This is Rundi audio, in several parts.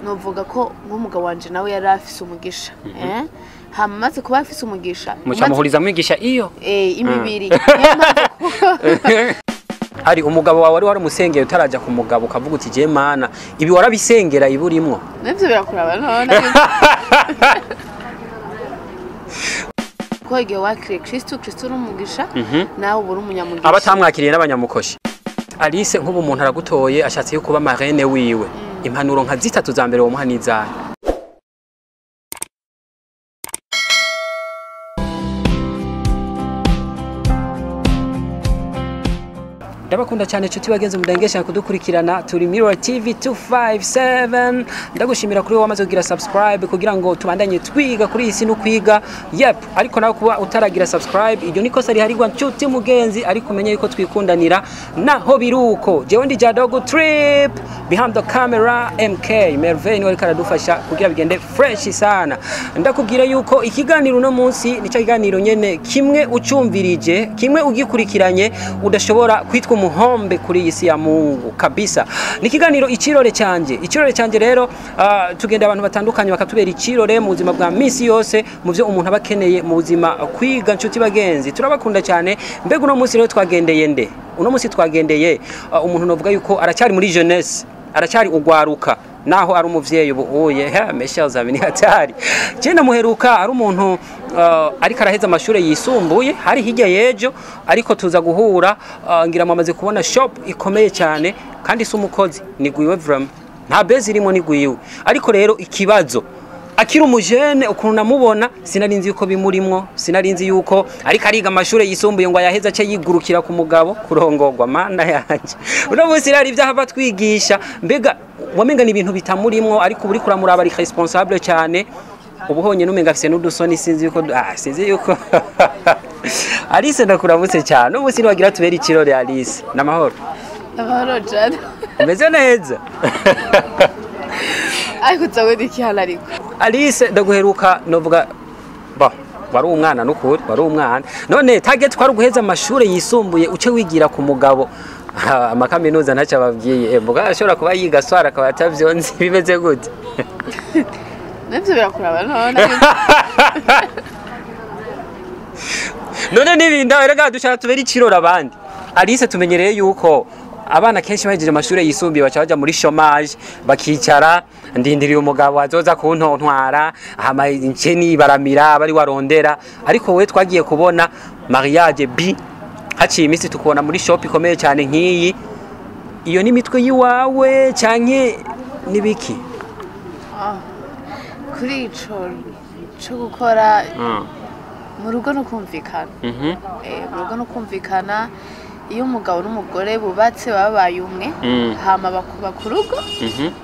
novuga ko nk'umugabo wanje nawe yari afise umugisha hamaze kuba afise umugisha mucamuhuriza mwigisha iyo imibiri hari umugabo wawe wari waramusengeye utaraja ku mugabo ukavuga uti je mana ibi warabisengera iburimwo navyo birakuraba none ko igihe wakiriye Kristo n'umugisha nawe ubura umunyamugisha abatamwakiriye n'abanyamukoshi Alice nk'ubu umuntu aragutoye ashatse yo kuba marraine wiwe impanuro nka zitatu za mbere wo muhanizana Ndabakunda cyane cuti bagenze mudangesha kudukurikirana turi Mirror TV 257 ndagushimira kuri wamaze kugira subscribe kugira ngo tubandanye twiga kuri isi no kwiga ariko nawe kuba utaragira subscribe iryo niko sari harigwa cuti mugenzi ariko umenye yuko twikundanira naho biruko jewe ndi Jadogo Trip behind the camera MK Merveille wari karadufasha kugira bigende fresh sana ndakubwira yuko ikiganiro no munsi nico kiganiro nyene kimwe ucumvirije kimwe ugikurikiranye udashobora kwitwa muhombe kuri isi ya Mungu kabisa ni kiganiro icirore canje rero tugenda abantu batandukanye bakatubera icirore mu buzima bwa misi yose mu byo umuntu abakeneye mu buzima kwiga nshuti bagenzi turabakunda cyane mbega uno munsi rero twagendeye uno munsi twagendeye umuntu novuga yuko aracyari muri jeunesse aracyari ugwaruka naho ari umuvyeyi ubuye Michel Zamini hatari cyenda muheruka ari umuntu ariko araheza amashure yisumbuye hari hirya yejo ariko tuza guhura ngira mwamaze kubona shop ikomeye cyane kandi sumukozi ni gwiwe vraiment nta bezi irimo ni gwiwe ariko rero ikibazo akiri umujene ukuntu namubona sinarinzi yuko bimurimwo sinarinzi yuko ariko ariga amashure yisumbuye ngo ayaheza cyo yigurukira ku mugabo kurongorwa mana yanje uno munsi rari byahava twigisha mbega wamenga ni ibintu bitamurimwo ariko uri kuramuraba ari responsable cyane ubuhonye numenga afise n'udusoni sinzi yuko Alice ndakuramutse cyane umunsi wagira tubera ikirore Alice namahoro cyane umeze neza ariko tsawe dikihala ariko Alice ndaguheruka novuga wari umwana n'ukuri wari umwana none target twari guheza amashure yisumbuye uce wigira ku mugabo amakaminuza ntacyo babwiye mvuga ashobora kuba yiga swara akaba atavyonzi bimeze gute navyo birakuraba none nibinda erega dushaka tubera ikirora abandi Alice tumenyereye yuko abana kenshi bahejeje amashure yisumbuye baca baja muri chômage bakicara ndindiriye umugabo azoza kuntontwara hama inceni baramira bari warondera ariko we twagiye kubona mariage B haciye imisi tukubona muri shop ikomeye cyane nkiyi iyo ni mitwe yiwawe canke nibiki kuri ico cyo gukora mu rugo no kumvikana mu rugo no kumvikana iyo umugabo n'umugore bubatse babaye umwe hama bakubaka urugo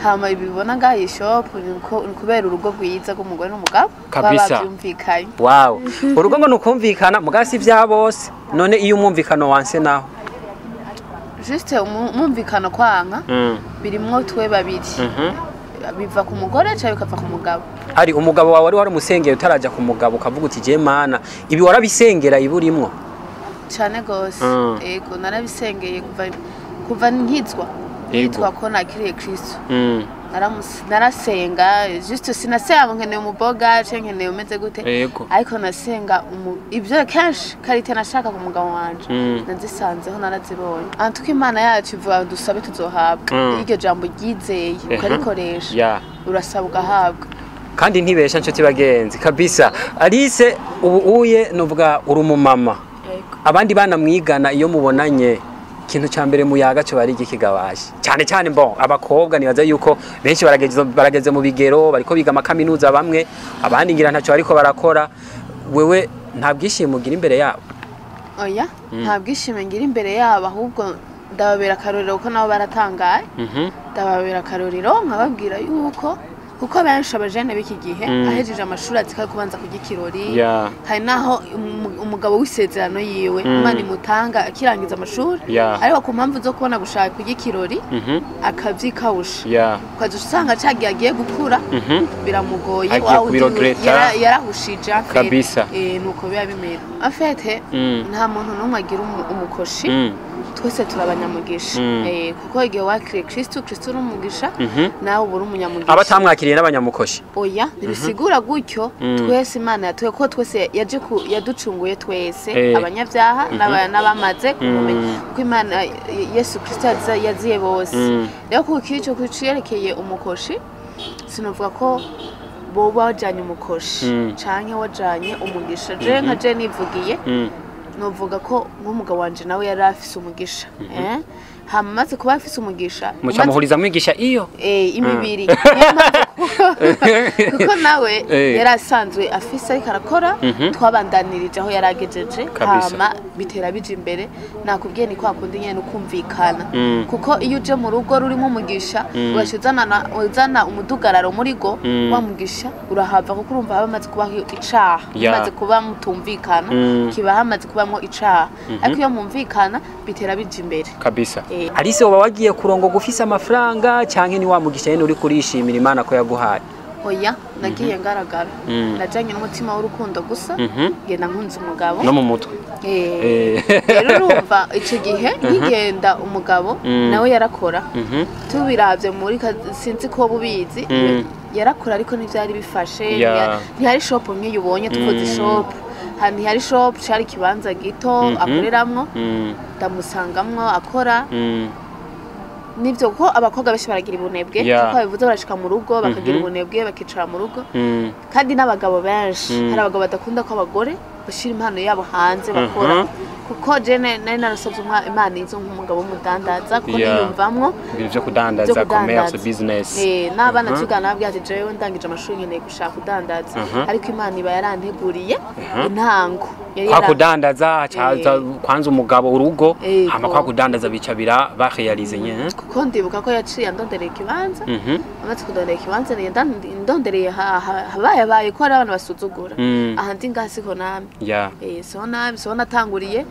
hama ibibona ngaho shop kubera urugo rwiza rw'umugore n'umugabo babyumvikanye wow urugo ngo nukumvikana mugasi vya bose none iyo umwumvikano wanse naho juste umwumvikano kwanka birimwo twe babiri biva ku mugore cyangwa bikava ku mugabo ari umugabo wawe wari umusengeye utaraja ku mugabo ukavuga uti je mana ibi warabisengera iburimwo cyane gose ego narabisengeye kuva nkizwa yitwa ko nakiriye Kristo narasenga juste sinasenga nkeneye umuboga canke nkeneye umeze gute ariko nasenga ibyo kenshi karite nashaka ku mugabo wanje nazisanzeho narazibonye antuko imana yacu ivuga dusabe tuzohabwa iryo jambo ryizeye ukarikoresha urasaba ugahabwa kandi ntibesha nshuti bagenzi kabisa Alice ubu uye novuga uri umumama abandi bana mwigana iyo mubonanye ikintu cyambere muyaga cyo bari ikigabashi cyane abakobwa nibaza yuko benshi barageze mu bigero bariko biga amakaminuza bamwe abandi ngira ntacyo ariko barakora wewe nta bwishimo ugira imbere yabo oya nta bwishimo ngira imbere yabo ahubwo ndababera karorero uko nabo baratangaye ndababera karorero nkababwira yuko kuko benshi abajene biki gihe ahejeje amashuri azika kubanza kugikirori hari naho umugabo w'isezerano yiwe Imana imutanga akirangiza amashuri ariko ku mpamvu zo kubona gushaka kugikirori akavyikawusha kwaje usanga cagiye agiye gukura biramugoye yarahushije kabisa nuko biba bimera afete nta muntu numwe agira umukoshi twese turabanyamugisha kuko igihe wakiriye Kristo uri umugisha nawe ubura umunyamugisha abatamwakiriye n'abanyamukoshi oya ntibisigura gutyo twese Imana yatuye ko twese yaducunguye twese abanyabyaha n'abamaze kumumenya kuko Imana Yesu Kristo yaziye bose rero kuko icyo kucerekeye umukoshi sinovuga ko boba wajanye umukoshi canke wajanye umugisha je nka je nivugiye novuga ko nk'umugabo wanje nawe yari afise umugisha hamaze kuba afise umugisha mucamuhuriza mwigisha iyo imibiri kuko nawe yari asanzwe afise ariko arakora twabandanirije aho yari agejeje hama bitera bije imbere nakubwiye ni kwa kundi nyene ukumvikana kuko iyo uje mu rugo rurimo umugisha ugashizana umudugararo muri go wa mugisha urahava kuko urumva hamaze kuba icaha hamaze kuba mutumvikana kiba hamaze kubamwo icaha ariko iyo mumvikana bitera bije imbere kabisa Alice woba wagiye kurongo gufisa amafaranga canke ni wa mugisha yene uri kurishimira Imana ko yaguhaye oya nagiye ngaragara najanye n'umutima w'urukundo gusa ngenda nkunze umugabo no mu mutwe rero urumva ico gihe nkigenda umugabo nawe yarakora tubiravye muri sinzi ko bubizi yarakora ariko ntivyari bifashe ntihari shop nk'iyo ubonye tukoze shop ntihari shop cari kibanza gito akoreramwo ndamusangamwo akora nivyo ko abakobwa benshi baragira ubunebwe kuko bivuze barashika mu rugo bakagira ubunebwe bakicara mu rugo kandi n'abagabo benshi hari abagabo badakunda ko abagore bashira impano yabo hanze bakora kuko je nari narasabye Imana izo nk'umugabo w'umudandaza ko niyumvamwo ibintu byo kudandaza commerce business n'abana tugana nabwiye ati jewe ndangije amashuri nkeneye gushaka kudandaza ariko Imana iba yaranteguriye intango kwa kudandaza cyaza kwanza umugabo urugo hama kwa kudandaza bicabira barealize nye kuko ndibuka ko yaciye andondereye ikibanza amaze kudondereye ikibanza ndondereye habaye ko ari abantu basuzugura ahandi ngasiko nami so nami so natanguriye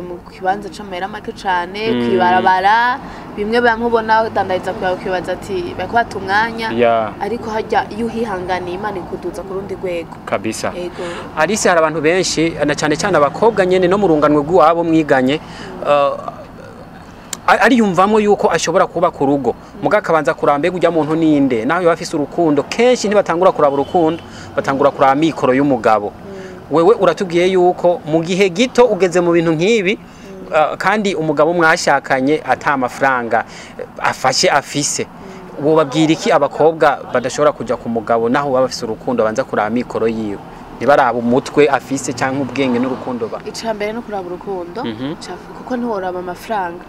mu kibanza c'amahera make cane kwibarabara bimwe bamubona dandariza kwawe kwibaza ati bakwata umwanya ariko hajya iyo uhihanganiye Imana ikuduza ku rundi rwego kabisa Alice hari abantu benshi na cyane cyane abakobwa nyene no mu runganwe rw'abo mwiganye ari yumvamo yuko ashobora kuba ku rugo muga kabanza kurambe kujya muntu ninde naho yafise urukundo kenshi ntibatangura kuraba urukundo batangura kuraba mikoro y'umugabo wewe uratubwiye yuko mu gihe gito ugeze mu bintu nk'ibi kandi umugabo mwashakanye ata amafaranga afashe afise wobabwira iki abakobwa badashobora kujya ku mugabo naho baba bafise urukundo banza kuraba mikoro yiwe nibaraba umutwe afise cyangwa ubwenge n'urukundo ba icambere no kuraba urukundo kuko ntiworaba amafaranga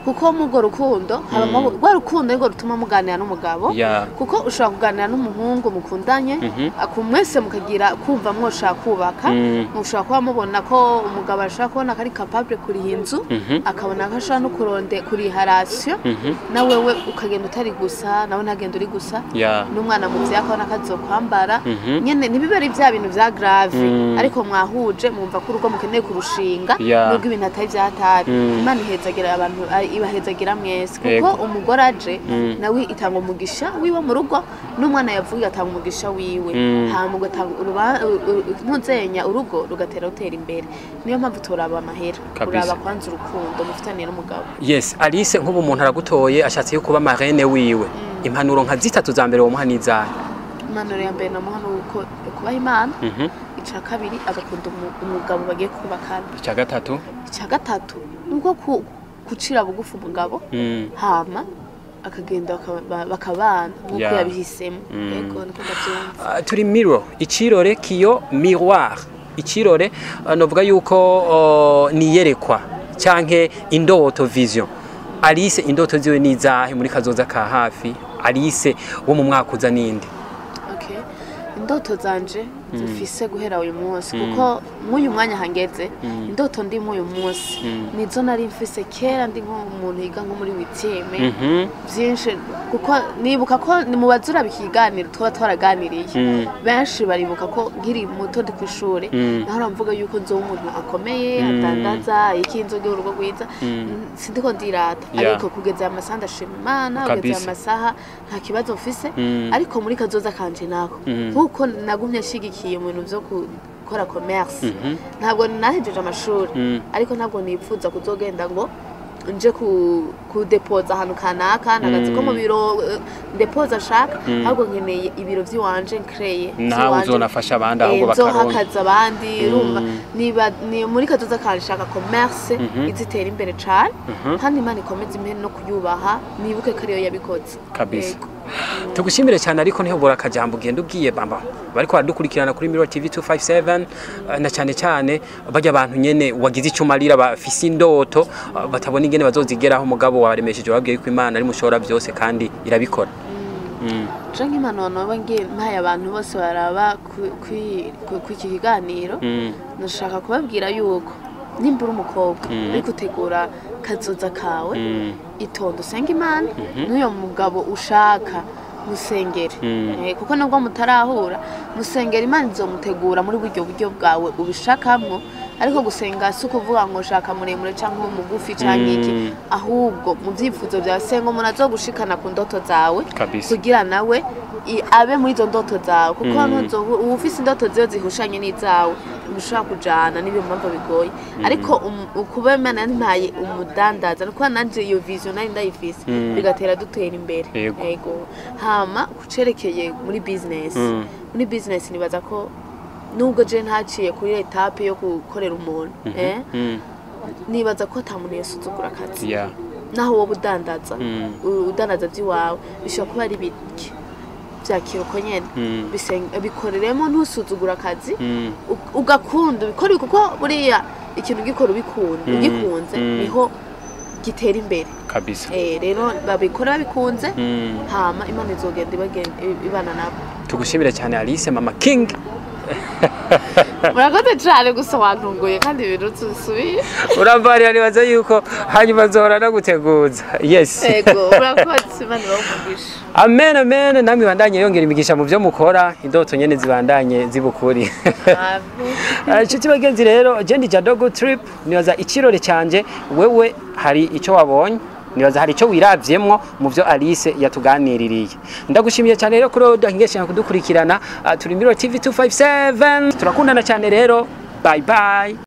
kuko mugo rukundo habamo rwa rukundo ngo rutuma muganira n'umugabo kuko ushobora kuganira n'umuhungu mukundanye akumwese mukagira kumva mwoshaka kubaka mushobora kuba mubona ko umugabo ashaka kubona kari capable kuri inzu akabona ko ashaka no kuronde kuri harasyo na wewe ukagenda utari gusa nawe ntagenda uri gusa n'umwana mu vyakona kazokwambara nyene nibibere ibya bintu vya grave ariko mwahuje mumva ko urugo mukeneye kurushinga nubwo ibintu atari vyatari Imana ihezagira abantu ibahezagira mwese kuko umugore aje nawe itanga umugisha wiwe mu rugo n'umwana yavuye atanga umugisha wiwe hama ugatanga ntuzenya urugo rugatera utera imbere niyo mpamvu turaba amahera kuraba kwanza urukundo mufitaniye n'umugabo Alice nk'ubu umuntu aragutoye ashatse yo kuba marraine wiwe impanuro nka zitatu za mbere wo muhaniza impanuro ya mbere namuha nuko kubaha Imana ica kabiri agakunda umugabo bagiye kubakana ica gatatu nuko kucira bugufu umugabo hama akagenda bakabana nkuko yabihisemo yego niko ndavyumva turi mirror icirore kiyo miroir icirore novuga yuko niyerekwa canke indoto vision Alice indoto ziwe nizahe muri kazoza ka hafi Alice wo mu mwaka uza ninde indoto zanje zifise guhera uyu munsi kuko muyu mwanya hangeze indoto ndi muyu munsi nizo nari mfise kera ndi nk'umuntu yiga nko muri witeme byinshi kuko nibuka ko ni mu bazura bikiganiro twaba twaraganiriye benshi baribuka ko ngiri muto ndi kwishuri naho ramvuga yuko nzo umuntu akomeye atandaza ikinzoge urugo gwiza sindiko ndirata ariko kugeza amasanda ashima Imana kugeza amasaha nta kibazo mfise ariko muri kazoza kanje nako kuko nagumye shigikiye mu bintu byo gukora commerce ntabwo nahejeje amashuri ariko ntabwo nipfuza kuzogenda ngo nje kudepoza ahantu kanaka nagazi ko mu biro depoza shaka ahubwo nkeneye ibiro vy'iwanje nkreye nawe uzonafasha abandi ahubwo bakaronka hakaza abandi urumva niba ni muri kazoza kanshaka commerce izitera imbere cyane kandi Imana ikomeze impene no kuyubaha nibuke ko ariyo yabikoze kabisa. Tugushimire cyane ariko ntihobora akajambo ugenda ubwiye bamba bariko baradukurikirana kuri Mirror TV 257 na cyane cyane bajya abantu nyene wagize icyo marira bafise indoto batabona ingene bazozigeraho umugabo waremesheje wabwiye ko Imana ari mushora byose kandi irabikora. Canke Imana ngiye mpaye abantu bose baraba ku iki kiganiro nashaka kubabwira yuko nimbura umukobwa ariko utegura kazoza kawe itondo usenga Imana n'uyo mugabo ushaka musengere kuko nabwo mutarahura musengera Imana izomutegura muri buryo bwawe ubishakamwo ariko gusenga si ukuvuga ngo shaka muremure cyangwa umugufi cyangwa iki ahubwo mu byifuzo bya sengo umuntu azogushikana ku ndoto zawe kugira nawe abe muri izo ndoto zawe kuko ufise indoto ziyo zihushanye n'izawe ushaka kujana n'ibyo mpamvu bigoye ariko ukuba Imana yantaye umudandaza nuko nanje iyo vision nari ndayifise bigatera dutera imbere yego hama kucerekeye muri business nibaza ko nubwo je ntaciye kuri etape yo gukorera umuntu nibaza ko atamuntu yasuzugura akazi naho wowe udandaza by'iwawe bishobora kuba ari biki byakira uko nyene bikoreremo ntusuzugura akazi ugakunda ubikora kuko buriya ikintu gikora ugikunze niho gitera imbere kabisa. Rero babikora babikunze hama Imana izogenda ibana nabo. Tugushimire cyane Alice Mama King. Murakoze cyane gusobanunguye kandi ibintu tusubiye urambarira nibaza yuko hanyuma nzora naguteguza. Yes yego murakoze Imana bamugisha. Amen namwe bandanye yongera imigisha mu byo mukora indoto nyene zibandanye zibukuri. Inshuti bagenzi rero je ndi Jadogo Trip nibaza ikirore cyanje wewe hari ico wabonye nibaza hari ico wiravyemwo mu byo Alice yatuganiririye. Ndagushimiye cyane rero kuri udahingesha kudukurikirana turi Mirror TV 257 turakundana cyane rero bye bye.